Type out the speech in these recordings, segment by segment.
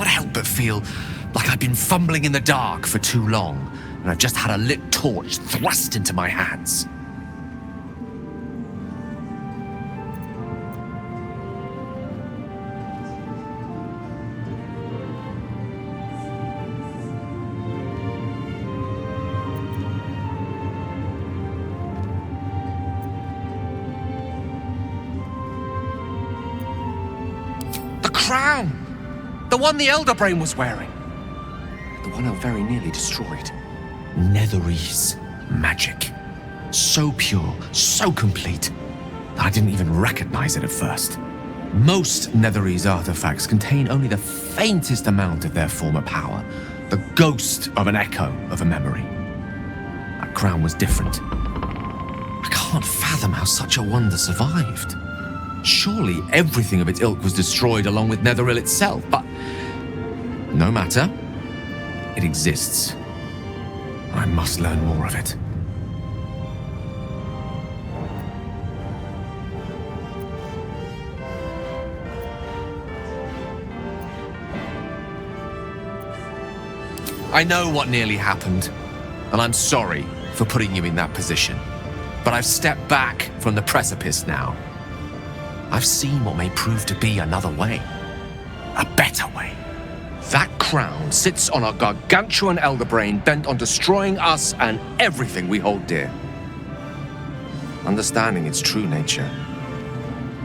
can't help but feel like I've been fumbling in the dark for too long, and I've just had a lit torch thrust into my hands. Crown! The one the Elder Brain was wearing. The one I very nearly destroyed. Netherese magic. So pure, so complete, that I didn't even recognize it at first. Most Netherese artifacts contain only the faintest amount of their former power, the ghost of an echo of a memory. That crown was different. I can't fathom how such a wonder survived. Surely everything of its ilk was destroyed along with Netheril itself, but no matter. It exists. I must learn more of it. I know what nearly happened, and I'm sorry for putting you in that position. But I've stepped back from the precipice now. I've seen what may prove to be another way. A better way. That crown sits on a gargantuan elder brain bent on destroying us and everything we hold dear. Understanding its true nature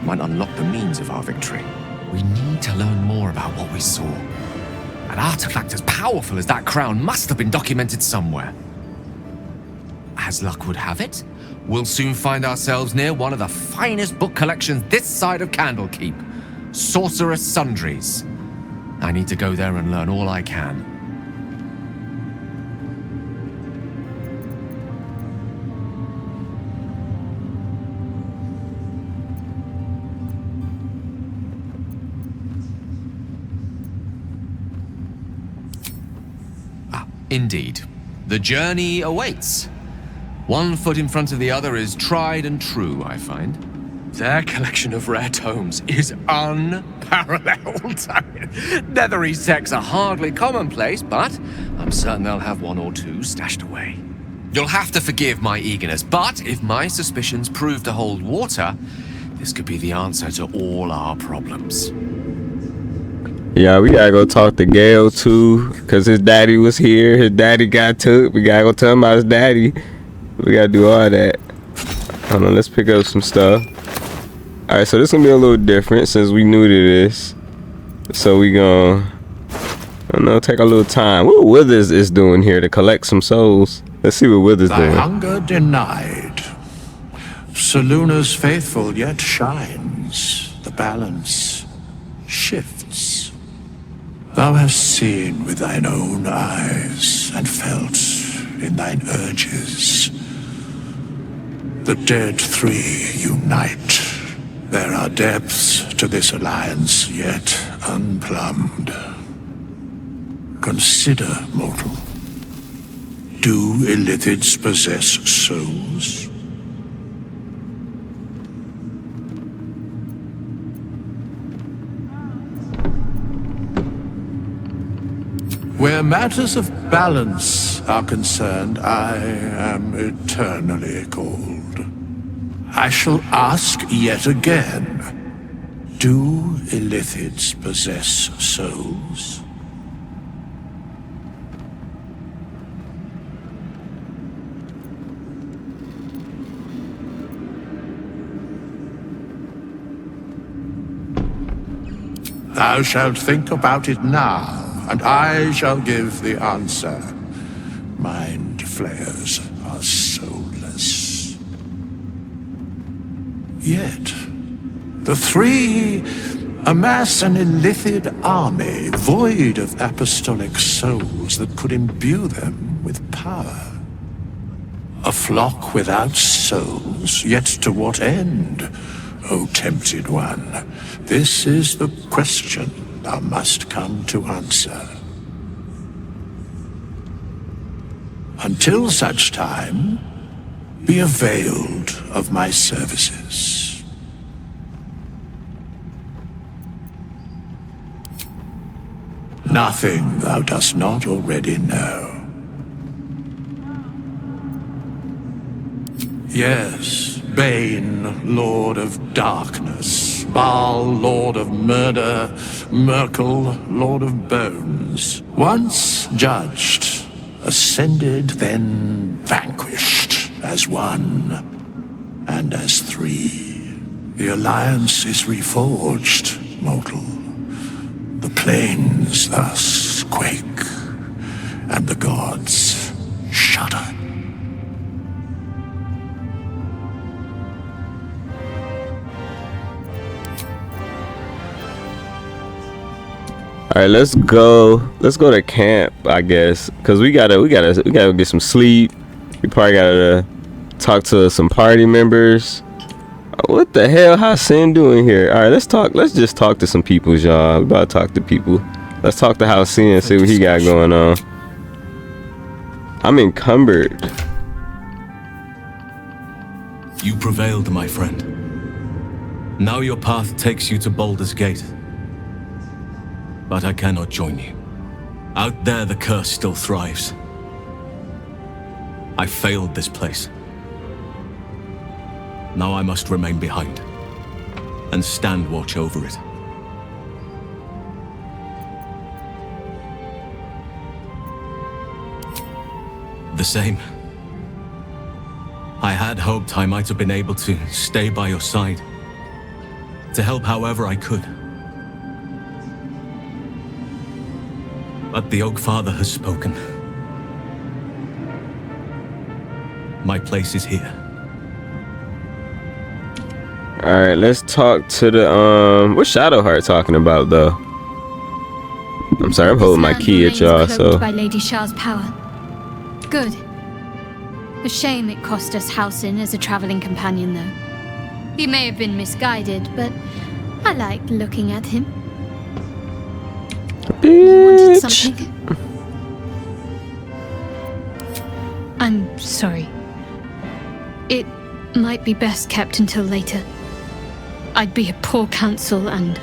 might unlock the means of our victory. We need to learn more about what we saw. An artifact as powerful as that crown must have been documented somewhere. As luck would have it, we'll soon find ourselves near one of the finest book collections this side of Candlekeep, Sorcerous Sundries. I need to go there and learn all I can. Indeed. The journey awaits. One foot in front of the other is tried and true, I find. Their collection of rare tomes is unparalleled. Netherese texts are hardly commonplace, but I'm certain they'll have one or two stashed away. You'll have to forgive my eagerness, but if my suspicions prove to hold water, this could be the answer to all our problems. Yeah, we gotta go talk to Gale too, cause his daddy was here. His daddy got took. We gotta go tell him about his daddy. We gotta do all that. Hold on, let's pick up some stuff. All right, so this is gonna be a little different since we new to this. So we gonna, I don't know, take a little time. What Withers is doing here to collect some souls? Let's see what Withers Thy doing. hunger denied. Soluna's faithful yet shines. The balance shifts. Thou hast seen with thine own eyes and felt in thine urges. The dead three unite. There are depths to this alliance yet unplumbed. Consider, mortal. Do illithids possess souls? Where matters of balance are concerned, I am eternally cold. I shall ask yet again, do illithids possess souls? Thou shalt think about it now, and I shall give the answer. Mind flayers are soulless. Yet, the three amass an illithid army void of apostolic souls that could imbue them with power. A flock without souls, yet to what end, O tempted one? This is the question thou must come to answer. Until such time, be availed of my services. nothing thou dost not already know. Yes, Bane, Lord of Darkness, Baal, Lord of Murder, Merkel, Lord of Bones. Once judged, ascended, then vanquished, as one, and as three. The alliance is reforged, mortal. The plains thus quake, and the gods shudder. All right, let's go to camp, I guess, cause we gotta get some sleep. We probably gotta talk to some party members. What the hell? How's Sin doing here? All right, let's just talk to some people, y'all. We about to talk to people. Let's talk to House Sin and see what he got going on. I'm encumbered. You prevailed, my friend. Now your path takes you to Baldur's Gate. But I cannot join you. Out there, the curse still thrives. I failed this place. Now I must remain behind and stand watch over it. The same. I had hoped I might have been able to stay by your side, to help however I could. But the Oak Father has spoken. My place is here. Alright, let's talk to the what's Shadowheart talking about though? I'm sorry, I'm holding my key at y'all, so by Lady Shah's power. Good. A shame it cost us Halsin as a traveling companion though. He may have been misguided, but I liked looking at him. You wanted something? I'm sorry. It might be best kept until later. I'd be a poor counsel and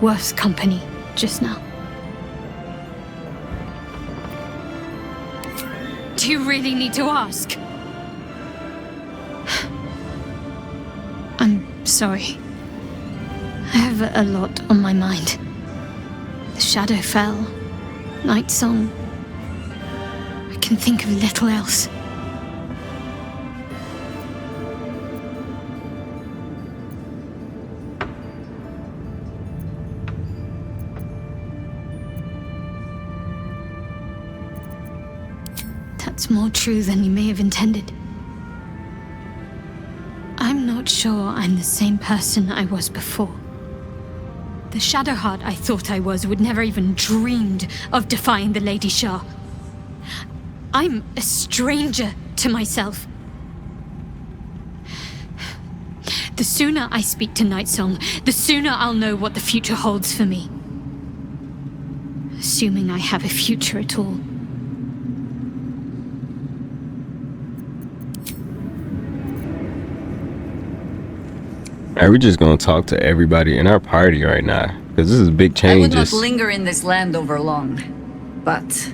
worse company just now. Do you really need to ask? I'm sorry. I have a lot on my mind. The shadow fell. Night song. I can think of little else. That's more true than you may have intended. I'm not sure I'm the same person I was before. The Shadowheart I thought I was would never even dreamed of defying the Lady Shah. I'm a stranger to myself. The sooner I speak to Nightsong, the sooner I'll know what the future holds for me. Assuming I have a future at all. Alright, we're just gonna talk to everybody in our party right now, because this is big I would changes. not linger in this land over long, but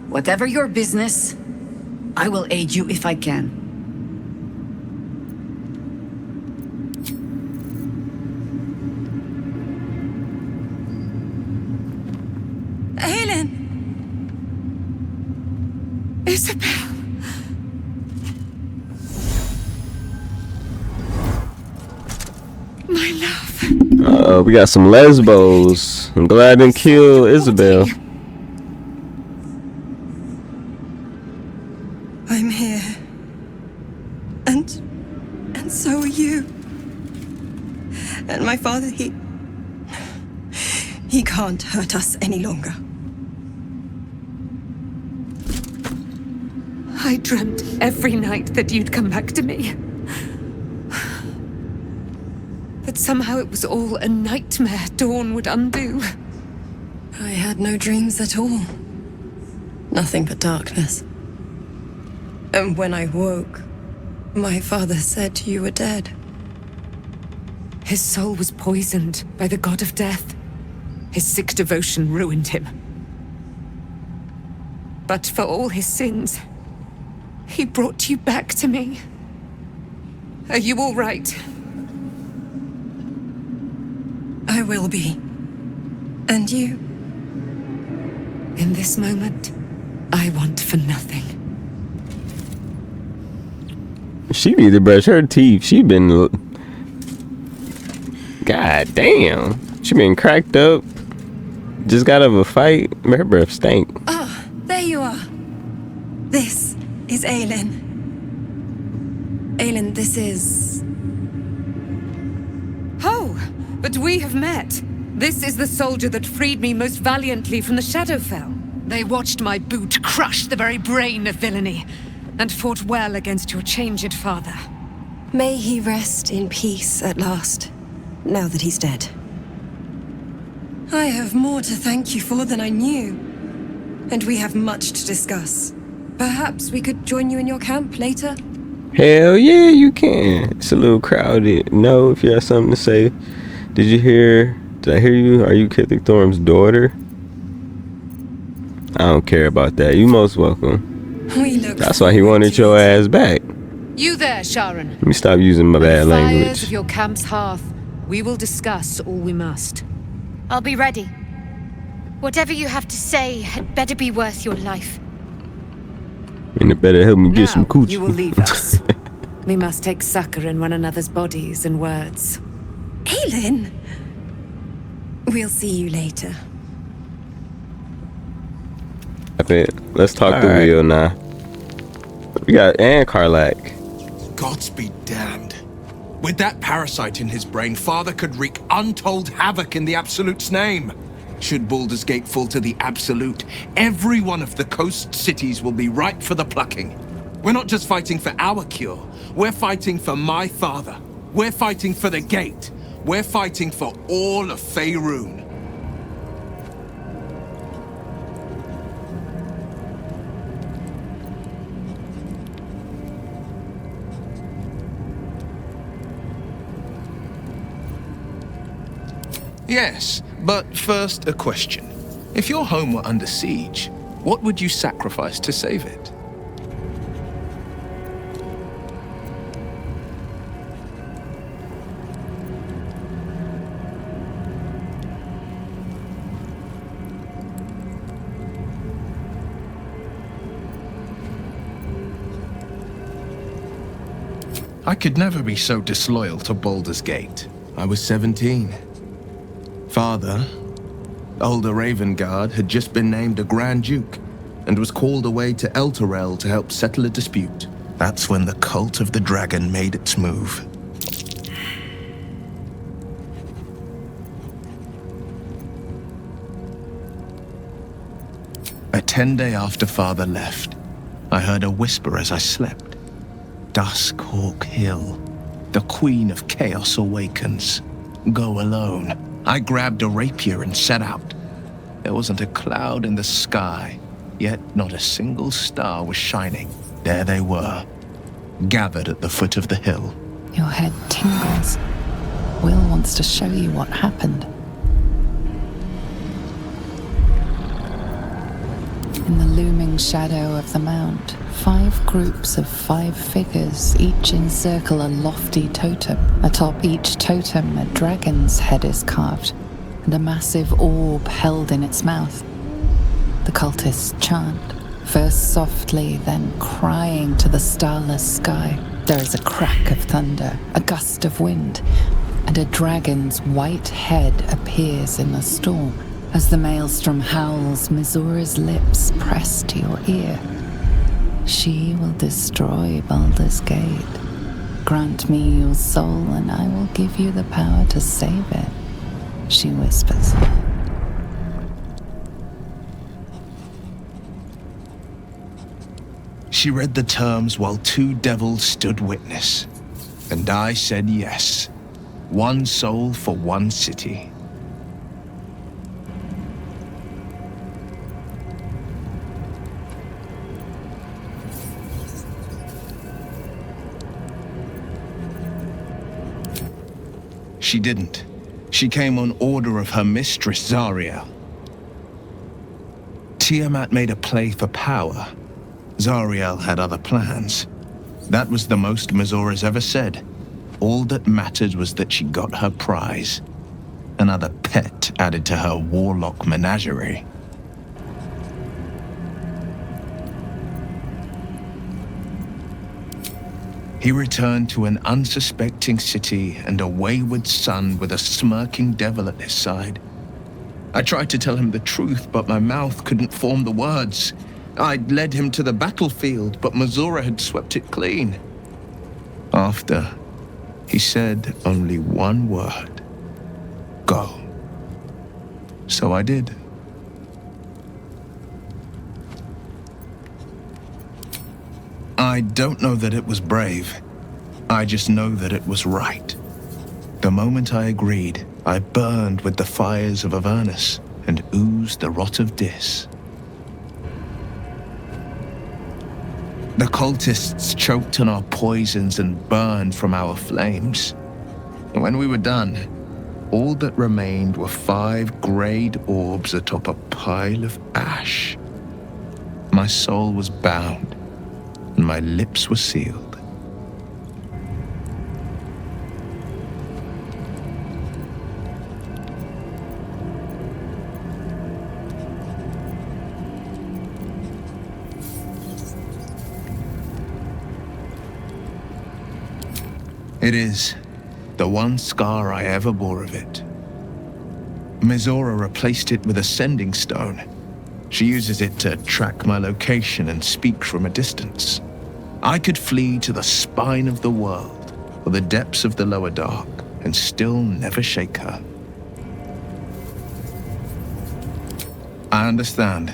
whatever your business, I will aid you if I can. Helen! Isabel! My love. We got some lesbos. I'm glad I didn't kill Isabel. I'm here. And so are you. And my father, he can't hurt us any longer. I dreamt every night that you'd come back to me. But somehow it was all a nightmare Dawn would undo. I had no dreams at all. Nothing but darkness. And when I woke, my father said you were dead. His soul was poisoned by the god of death. His sick devotion ruined him. But for all his sins, he brought you back to me. Are you all right? I will be. And you? In this moment, I want for nothing. She need to brush her teeth. She been... God damn. She been cracked up. Just got out of a fight. Her breath stank. Ah, there you are. This is Aelin. Aelin, this is... Oh, but we have met. This is the soldier that freed me most valiantly from the Shadowfell. They watched my boot crush the very brain of villainy, and fought well against your changed father. May he rest in peace at last, now that he's dead. I have more to thank you for than I knew, and we have much to discuss. Perhaps we could join you in your camp later? Hell yeah, you can. It's a little crowded. No, if you have something to say. Did I hear you? Are you Kithik Thorm's daughter? I don't care about that. You most welcome. That's why he wanted your ass back. You there, Sharon. Let me stop using my bad Fires language. of your camp's hearth, we will discuss all we must. I'll be ready. Whatever you have to say had better be worth your life. And it better help me get some coochie. You will leave us. We must take succor in one another's bodies and words. Aelin! We'll see you later. Let's talk to Will now. We got Anne Karlak. Gods be damned. With that parasite in his brain, Father could wreak untold havoc in the Absolute's name. Should Baldur's Gate fall to the Absolute, every one of the coast cities will be ripe for the plucking. We're not just fighting for our cure, we're fighting for my father. We're fighting for the Gate. We're fighting for all of Faerun. Yes, but first a question. If your home were under siege, what would you sacrifice to save it? I could never be so disloyal to Baldur's Gate. I was 17. Father, older Ravengard, had just been named a Grand Duke and was called away to Elturel to help settle a dispute. That's when the cult of the dragon made its move. A 10-day after Father left, I heard a whisper as I slept. Duskhawk Hill, the Queen of Chaos awakens. Go alone. I grabbed a rapier and set out. There wasn't a cloud in the sky, yet not a single star was shining. There they were, gathered at the foot of the hill. Your head tingles. Will wants to show you what happened. In the looming shadow of the mount, 5 groups of 5 figures each encircle a lofty totem. Atop each totem, a dragon's head is carved, and a massive orb held in its mouth. The cultists chant, first softly, then crying to the starless sky. There is a crack of thunder, a gust of wind, and a dragon's white head appears in the storm. As the maelstrom howls, Mizura's lips press to your ear. She will destroy Baldur's Gate. Grant me your soul, and I will give you the power to save it, she whispers. She read the terms while 2 devils stood witness, and I said yes. 1 soul for 1 city. She didn't. She came on order of her mistress, Zariel. Tiamat made a play for power. Zariel had other plans. That was the most Mazora's ever said. All that mattered was that she got her prize. Another pet added to her warlock menagerie. He returned to an unsuspecting city and a wayward son with a smirking devil at his side. I tried to tell him the truth, but my mouth couldn't form the words. I'd led him to the battlefield, but Mazora had swept it clean. After, he said only one word. Go. So I did. I don't know that it was brave. I just know that it was right. The moment I agreed, I burned with the fires of Avernus and oozed the rot of Dis. The cultists choked on our poisons and burned from our flames. When we were done, all that remained were 5 greyed orbs atop a pile of ash. My soul was bound, and my lips were sealed. It is the one scar I ever bore of it. Mizora replaced it with a sending stone. She uses it to track my location and speak from a distance. I could flee to the spine of the world or the depths of the lower dark and still never shake her. I understand.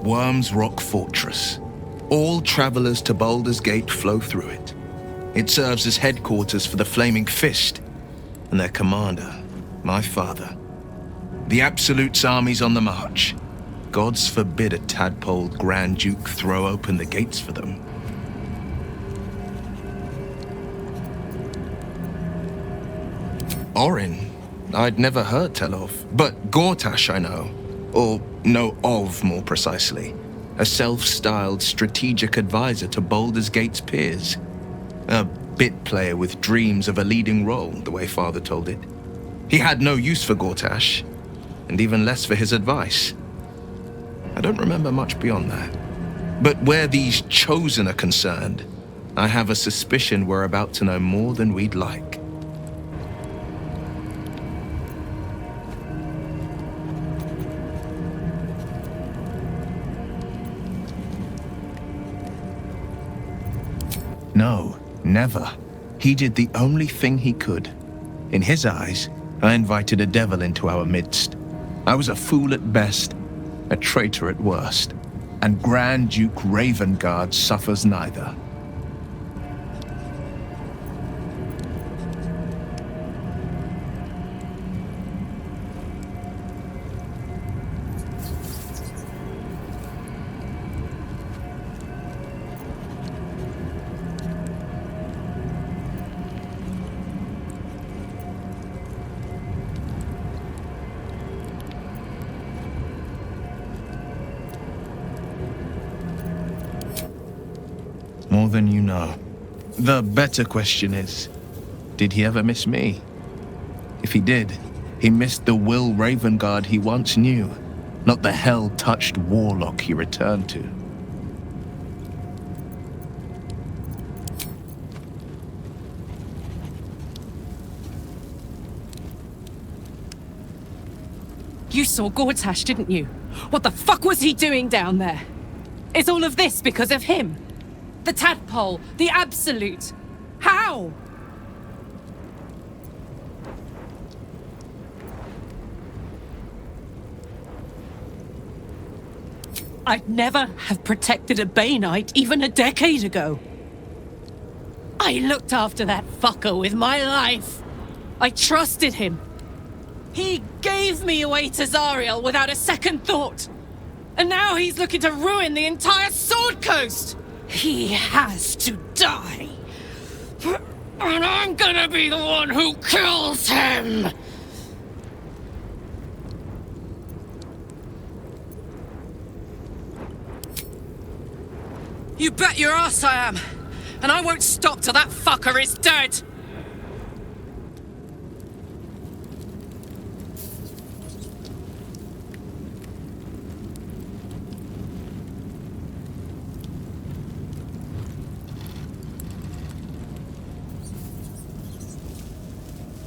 Worm's Rock Fortress. All travelers to Baldur's Gate flow through it. It serves as headquarters for the Flaming Fist and their commander, my father. The Absolute's army's on the march. Gods forbid a tadpole Grand Duke throw open the gates for them. Orin, I'd never heard tell of, but Gortash I know. Or know of, more precisely. A self-styled strategic advisor to Baldur's Gate's peers. A bit player with dreams of a leading role, the way Father told it. He had no use for Gortash, and even less for his advice. I don't remember much beyond that. But where these Chosen are concerned, I have a suspicion we're about to know more than we'd like. No, never. He did the only thing he could. In his eyes, I invited a devil into our midst. I was a fool at best, a traitor at worst, and Grand Duke Ravengard suffers neither. More than you know. The better question is, did he ever miss me? If he did, he missed the Will Ravengard he once knew, not the hell-touched warlock he returned to. You saw Gortash, didn't you? What the fuck was he doing down there? Is all of this because of him? The tadpole, the Absolute. How? I'd never have protected a Bay Knight even a decade ago. I looked after that fucker with my life. I trusted him. He gave me away to Zariel without a second thought. And now he's looking to ruin the entire Sword Coast. He has to die. And I'm gonna be the one who kills him! You bet your ass I am! And I won't stop till that fucker is dead!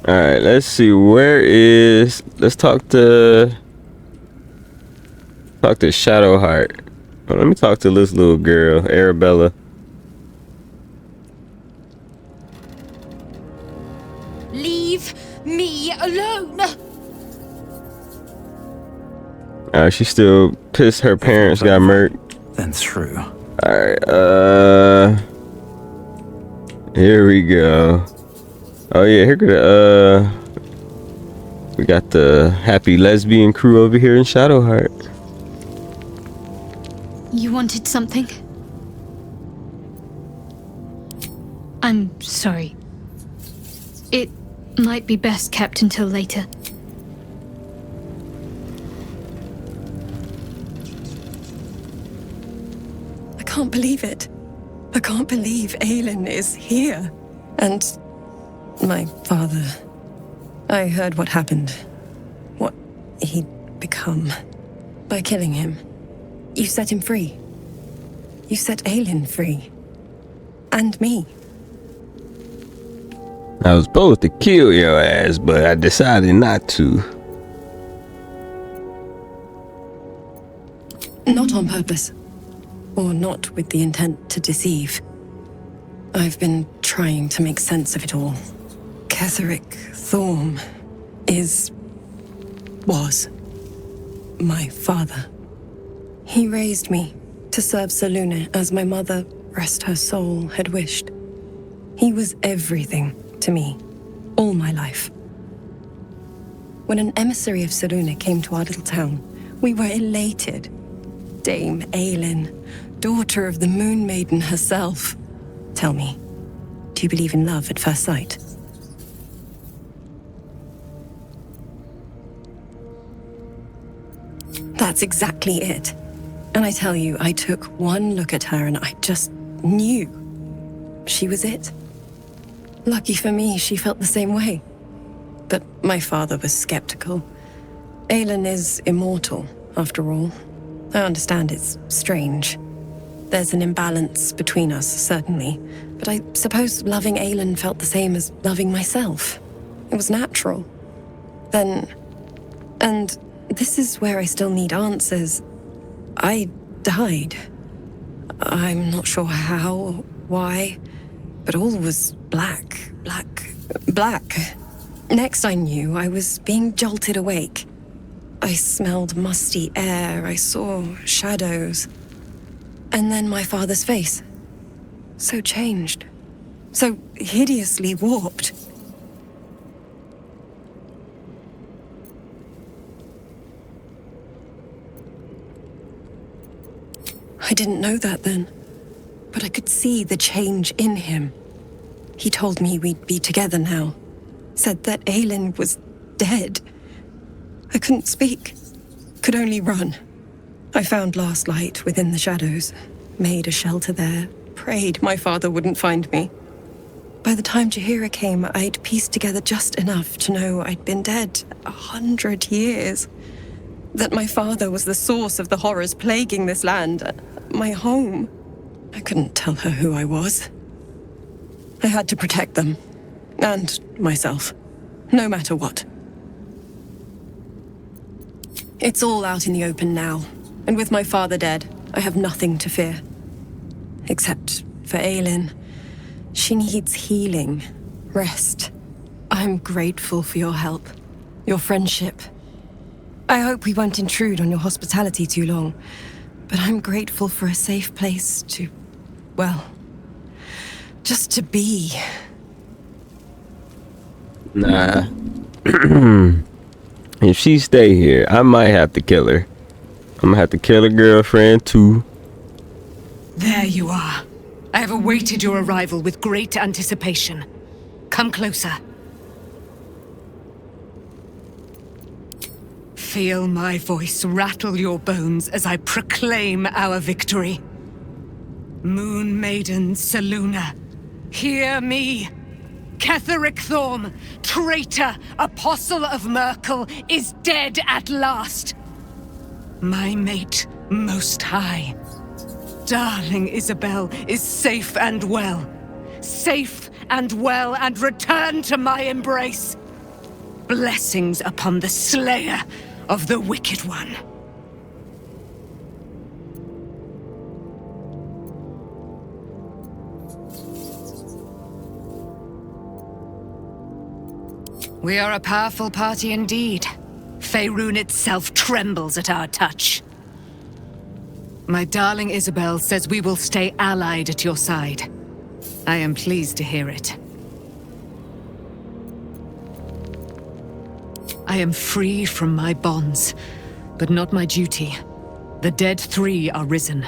All right, let's see. Let's talk to Shadowheart. Oh, let me talk to this little girl, Arabella. Leave me alone. She still pissed her parents got murked. Then through. All right, here we go. Oh yeah, here could we got the happy lesbian crew over here in Shadowheart. You wanted something? I'm sorry. It might be best kept until later. I can't believe it. I can't believe Aelin is here. And my father. I heard what happened. What he'd become. By killing him. You set him free. You set Aelin free. And me. I was supposed to kill your ass, but I decided not to. Not on purpose. Or not with the intent to deceive. I've been trying to make sense of it all. Ketheric Thorm was my father. He raised me to serve Selûne as my mother, rest her soul, had wished. He was everything to me, all my life. When an emissary of Selûne came to our little town, we were elated. Dame Aelin, daughter of the Moon Maiden herself. Tell me, do you believe in love at first sight? That's exactly it. And I tell you, I took one look at her and I just knew she was it. Lucky for me, she felt the same way. But my father was skeptical. Aelin is immortal, after all. I understand it's strange. There's an imbalance between us, certainly. But I suppose loving Aelin felt the same as loving myself. It was natural. Then... And this is where I still need answers. I died. I'm not sure how or why, but all was black. Next I knew, I was being jolted awake. I smelled musty air, I saw shadows. And then my father's face. So changed. So hideously warped. I didn't know that then, but I could see the change in him. He told me we'd be together now, said that Aelin was dead. I couldn't speak, could only run. I found last light within the shadows, made a shelter there, prayed my father wouldn't find me. By the time Jaheira came, I'd pieced together just enough to know I'd been dead 100 years. That my father was the source of the horrors plaguing this land, my home. I couldn't tell her who I was. I had to protect them, and myself, no matter what. It's all out in the open now, and with my father dead, I have nothing to fear. Except for Aelin. She needs healing, rest. I'm grateful for your help, your friendship. I hope we won't intrude on your hospitality too long, but I'm grateful for a safe place to, well, just to be. Nah. If she stay here, I might have to kill her. I'm gonna have to kill her girlfriend too. There you are. I have awaited your arrival with great anticipation. Come closer. Feel my voice rattle your bones as I proclaim our victory. Moon Maiden Selûne, hear me. Ketheric Thorm, traitor, apostle of Merkel, is dead at last. My mate, Most High. Darling Isabel is safe and well. Safe and well, and returned to my embrace. Blessings upon the slayer of the Wicked One. We are a powerful party indeed. Faerun itself trembles at our touch. My darling Isabel says we will stay allied at your side. I am pleased to hear it. I am free from my bonds, but not my duty. The dead 3 are risen.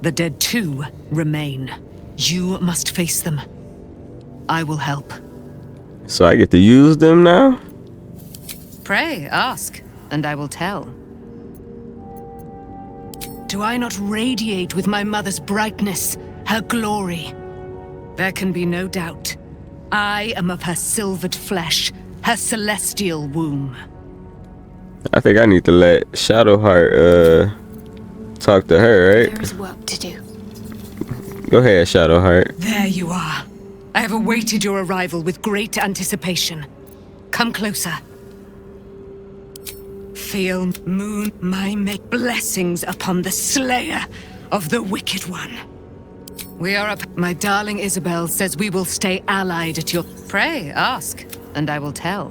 The dead 2 remain. You must face them. I will help. So I get to use them now? Pray, ask, and I will tell. Do I not radiate with my mother's brightness, her glory? There can be no doubt. I am of her silvered flesh, her celestial womb. I think I need to let Shadowheart talk to her, right? There is work to do. Go ahead, Shadowheart. There you are. I have awaited your arrival with great anticipation. Come closer. Feel moon, my mate. Blessings upon the slayer of the Wicked One. We are up. My darling Isabel says we will stay allied at your... Pray, ask, and I will tell.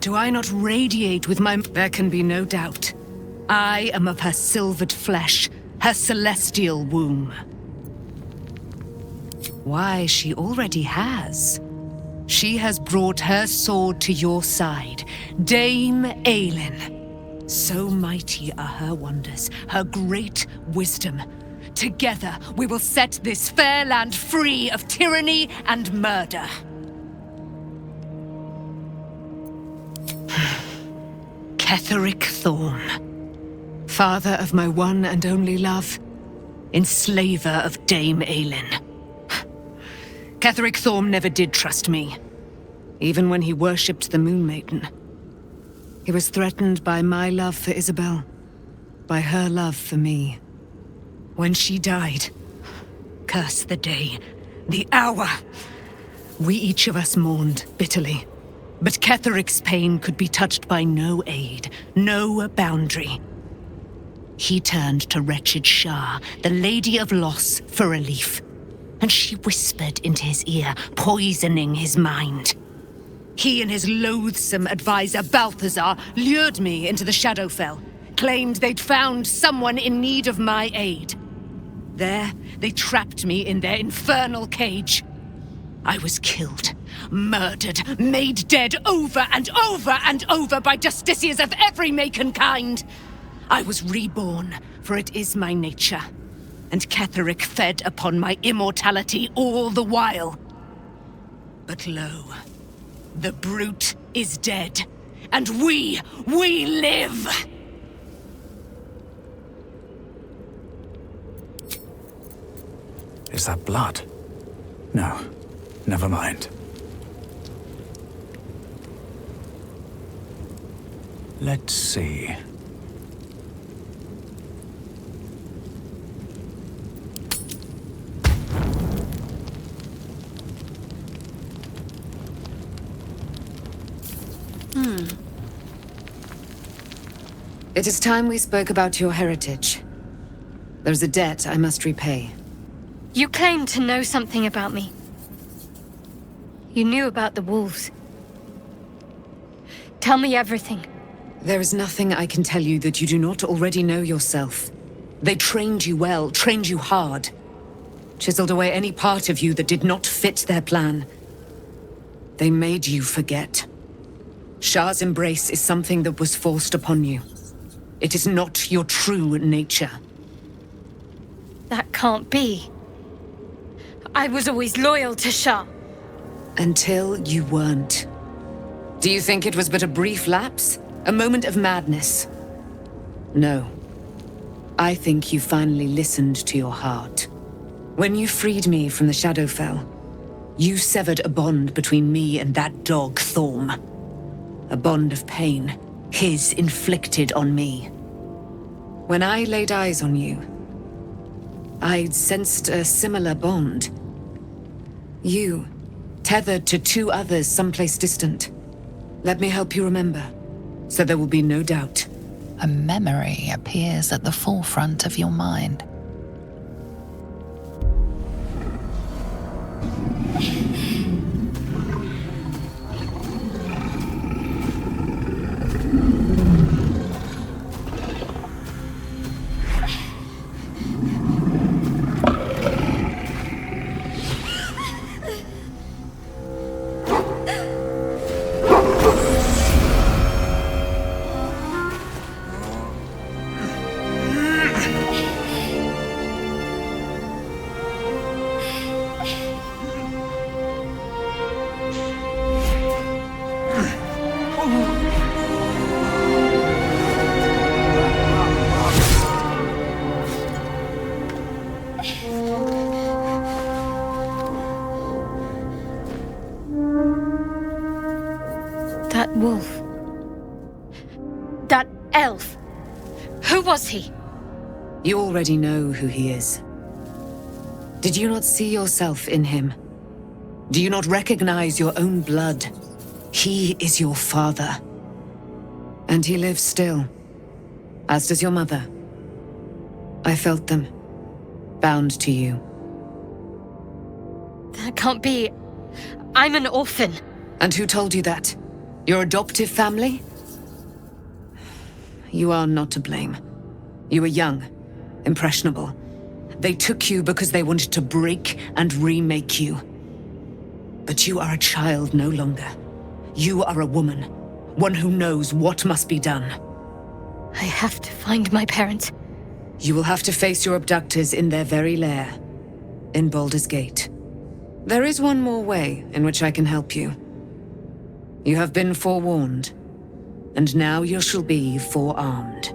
Do I not radiate with my... There can be no doubt. I am of her silvered flesh, her celestial womb. Why, she already has. She has brought her sword to your side, Dame Aelin. So mighty are her wonders, her great wisdom. Together, we will set this fair land free of tyranny and murder. Ketheric Thorm, father of my one and only love, enslaver of Dame Aelin. Ketheric Thorm never did trust me, even when he worshipped the Moon Maiden. He was threatened by my love for Isabel, by her love for me. When she died, curse the day, the hour, we each of us mourned bitterly. But Ketheric's pain could be touched by no aid, no boundary. He turned to wretched Shah, the Lady of Loss, for relief. And she whispered into his ear, poisoning his mind. He and his loathsome advisor, Balthazar, lured me into the Shadowfell, claimed they'd found someone in need of my aid. There, they trapped me in their infernal cage. I was killed, murdered, made dead over and over and over by justiciars of every make and kind. I was reborn, for it is my nature. And Ketheric fed upon my immortality all the while. But lo, the brute is dead, and we live! Is that blood? No, never mind. Let's see. It is time we spoke about your heritage. There's a debt I must repay. You claim to know something about me. You knew about the wolves. Tell me everything. There is nothing I can tell you that you do not already know yourself. They trained you well, trained you hard. Chiseled away any part of you that did not fit their plan. They made you forget. Shah's embrace is something that was forced upon you. It is not your true nature. That can't be. I was always loyal to Shah. Until you weren't. Do you think it was but a brief lapse? A moment of madness? No. I think you finally listened to your heart. When you freed me from the Shadowfell, you severed a bond between me and that dog, Thorm. A bond of pain, his inflicted on me. When I laid eyes on you, I sensed a similar bond. You, tethered to two others someplace distant. Let me help you remember, so there will be no doubt. A memory appears at the forefront of your mind. That wolf. That elf. Who was he? You already know who he is. Did you not see yourself in him? Do you not recognize your own blood? He is your father. And he lives still, as does your mother. I felt them, bound to you. That can't be. I'm an orphan. And who told you that? Your adoptive family? You are not to blame. You were young, impressionable. They took you because they wanted to break and remake you. But you are a child no longer. You are a woman, one who knows what must be done. I have to find my parents. You will have to face your abductors in their very lair, in Baldur's Gate. There is one more way in which I can help you. You have been forewarned, and now you shall be forearmed.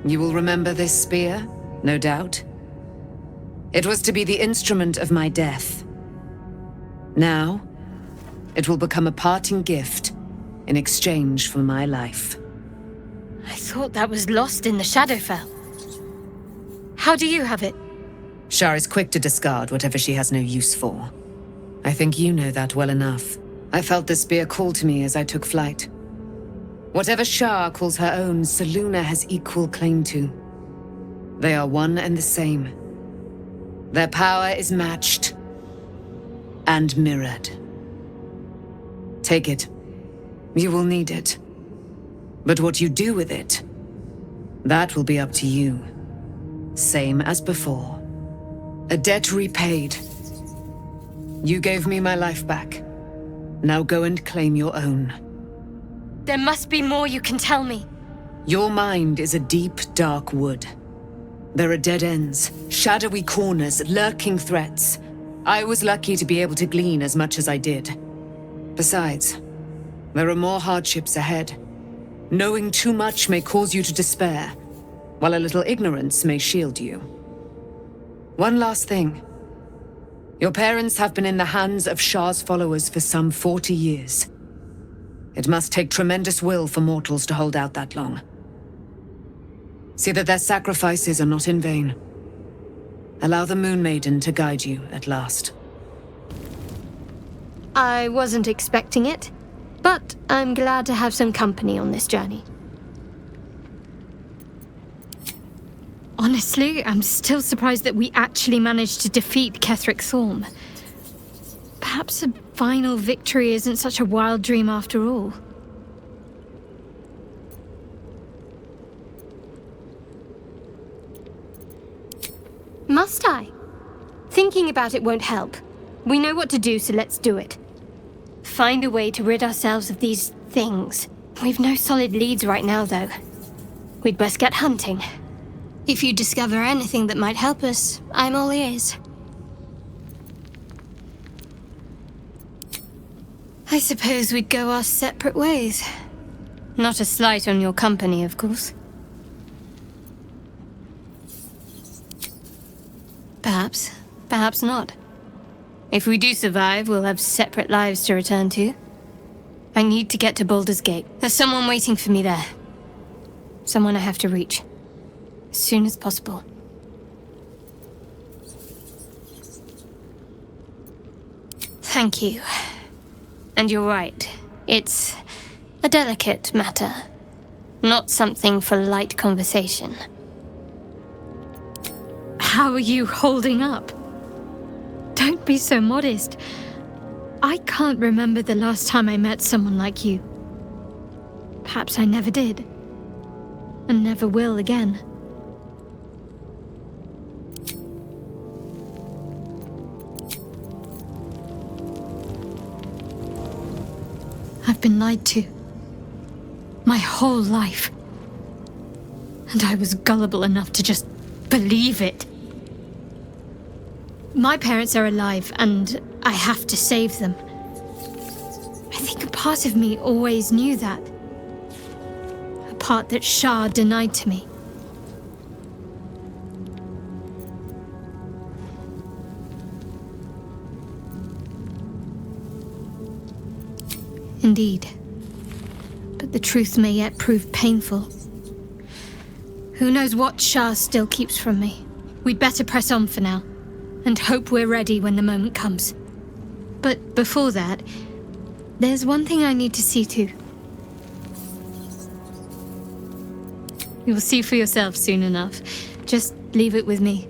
You will remember this spear, no doubt. It was to be the instrument of my death. Now, it will become a parting gift in exchange for my life. I thought that was lost in the Shadowfell. How do you have it? Shar is quick to discard whatever she has no use for. I think you know that well enough. I felt the spear call to me as I took flight. Whatever Shar calls her own, Selûne has equal claim to. They are one and the same. Their power is matched and mirrored. Take it. You will need it. But what you do with it, that will be up to you. Same as before. A debt repaid. You gave me my life back. Now go and claim your own. There must be more you can tell me. Your mind is a deep, dark wood. There are dead ends, shadowy corners, lurking threats. I was lucky to be able to glean as much as I did. Besides, there are more hardships ahead. Knowing too much may cause you to despair, while a little ignorance may shield you. One last thing. Your parents have been in the hands of Shar's followers for some 40 years. It must take tremendous will for mortals to hold out that long. See that their sacrifices are not in vain. Allow the Moon Maiden to guide you at last. I wasn't expecting it, but I'm glad to have some company on this journey. Honestly, I'm still surprised that we actually managed to defeat Ketheric Thorm. Perhaps a final victory isn't such a wild dream after all. Must I? Thinking about it won't help. We know what to do, so let's do it. Find a way to rid ourselves of these things. We've no solid leads right now, though. We'd best get hunting. If you discover anything that might help us, I'm all ears. I suppose we'd go our separate ways. Not a slight on your company, of course. Perhaps. Perhaps not. If we do survive, we'll have separate lives to return to. I need to get to Baldur's Gate. There's someone waiting for me there. Someone I have to reach. As soon as possible. Thank you. And you're right. It's a delicate matter. Not something for light conversation. How are you holding up? Don't be so modest. I can't remember the last time I met someone like you. Perhaps I never did. And never will again. I've been lied to. My whole life. And I was gullible enough to just believe it. My parents are alive, and I have to save them. I think a part of me always knew that. A part that Shah denied to me. Indeed. But the truth may yet prove painful. Who knows what Shah still keeps from me? We'd better press on for now, and hope we're ready when the moment comes. But before that, there's one thing I need to see to. You'll see for yourself soon enough. Just leave it with me.